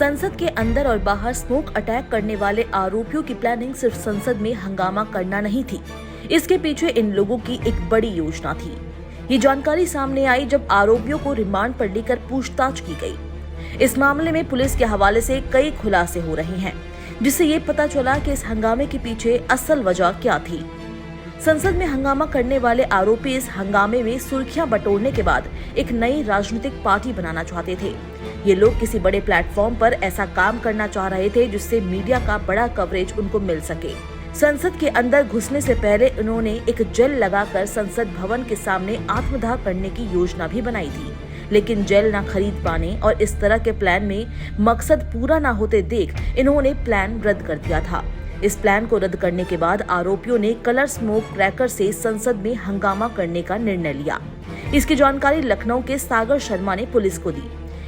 संसद के अंदर और बाहर स्मोक अटैक करने वाले आरोपियों की प्लानिंग सिर्फ संसद में हंगामा करना नहीं थी, इसके पीछे इन लोगों की एक बड़ी योजना थी। ये जानकारी सामने आई जब आरोपियों को रिमांड पर लेकर पूछताछ की गई। इस मामले में पुलिस के हवाले से कई खुलासे हो रहे हैं, जिससे ये पता चला कि इस हंगामे के पीछे असल वजह क्या थी। संसद में हंगामा करने वाले आरोपी इस हंगामे में सुर्खियां बटोरने के बाद एक नई राजनीतिक पार्टी बनाना चाहते थे। ये लोग किसी बड़े प्लेटफॉर्म पर ऐसा काम करना चाह रहे थे जिससे मीडिया का बड़ा कवरेज उनको मिल सके। संसद के अंदर घुसने से पहले उन्होंने एक जेल लगाकर संसद भवन के सामने आत्मदाह करने की योजना भी बनाई थी, लेकिन जेल ना खरीद पाने और इस तरह के प्लान में मकसद पूरा ना होते देख इन्होंने प्लान रद्द कर दिया था। इस प्लान को रद्द करने के बाद आरोपियों ने कलर स्मोक क्रैकर से संसद में हंगामा करने का निर्णय लिया। इसकी जानकारी लखनऊ के सागर शर्मा ने पुलिस को दी।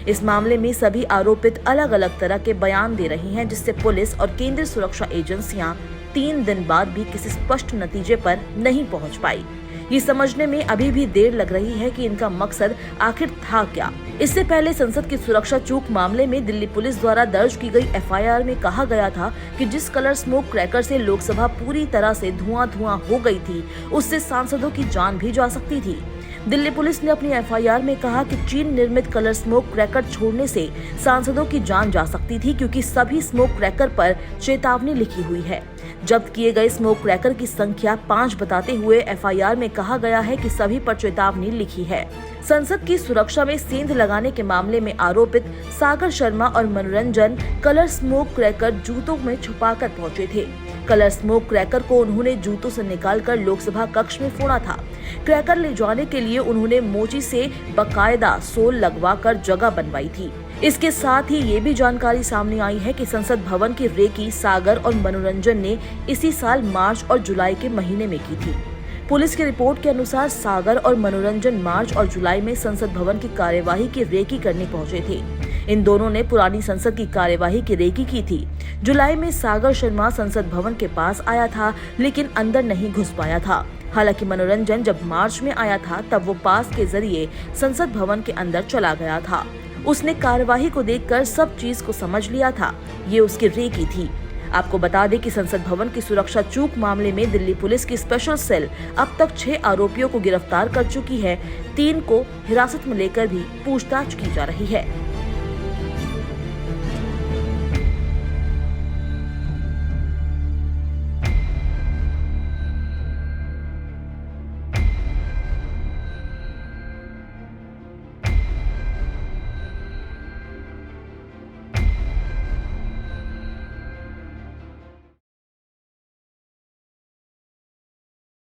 इस मामले में सभी आरोपित अलग अलग तरह के बयान दे रही हैं, जिससे पुलिस और केंद्रीय सुरक्षा एजेंसियां 3 दिन बाद भी किसी स्पष्ट नतीजे पर नहीं पहुंच पाई। ये समझने में अभी भी देर लग रही है कि इनका मकसद आखिर था क्या। इससे पहले संसद की सुरक्षा चूक मामले में दिल्ली पुलिस द्वारा दर्ज की गई एफआईआर में कहा गया था कि जिस कलर स्मोक क्रैकर से लोकसभा पूरी तरह से धुआं हो गई थी, उससे सांसदों की जान भी जा सकती थी। दिल्ली पुलिस ने अपनी एफआईआर में कहा कि चीन निर्मित कलर स्मोक क्रैकर छोड़ने से सांसदों की जान जा सकती थी, क्योंकि सभी स्मोक क्रैकर पर चेतावनी लिखी हुई है। जब्त किए गए स्मोक क्रैकर की संख्या 5 बताते हुए एफआईआर में कहा गया है कि सभी पर चेतावनी लिखी है। संसद की सुरक्षा में सेंध लगाने के मामले में आरोपित सागर शर्मा और मनोरंजन कलर स्मोक क्रैकर जूतों में छुपाकर पहुंचे थे। कलर स्मोक क्रैकर को उन्होंने जूतों से निकालकर लोकसभा कक्ष में फोड़ा था। क्रैकर ले जाने के लिए उन्होंने मोची से बकायदा सोल लगवाकर जगह बनवाई थी। इसके साथ ही ये भी जानकारी सामने आई है कि संसद भवन की रेकी सागर और मनोरंजन ने इसी साल मार्च और जुलाई के महीने में की थी। पुलिस की रिपोर्ट के अनुसार सागर और मनोरंजन मार्च और जुलाई में संसद भवन की कार्यवाही की रेकी करने पहुंचे थे। इन दोनों ने पुरानी संसद की कार्यवाही की रेकी की थी। जुलाई में सागर शर्मा संसद भवन के पास आया था, लेकिन अंदर नहीं घुस पाया था। हालांकि मनोरंजन जब मार्च में आया था तब वो पास के जरिए संसद भवन के अंदर चला गया था। उसने कार्यवाही को देखकर सब चीज को समझ लिया था। ये उसकी रेकी थी। आपको बता दें कि संसद भवन की सुरक्षा चूक मामले में दिल्ली पुलिस की स्पेशल सेल अब तक 6 आरोपियों को गिरफ्तार कर चुकी है। 3 को हिरासत में लेकर भी पूछताछ की जा रही है।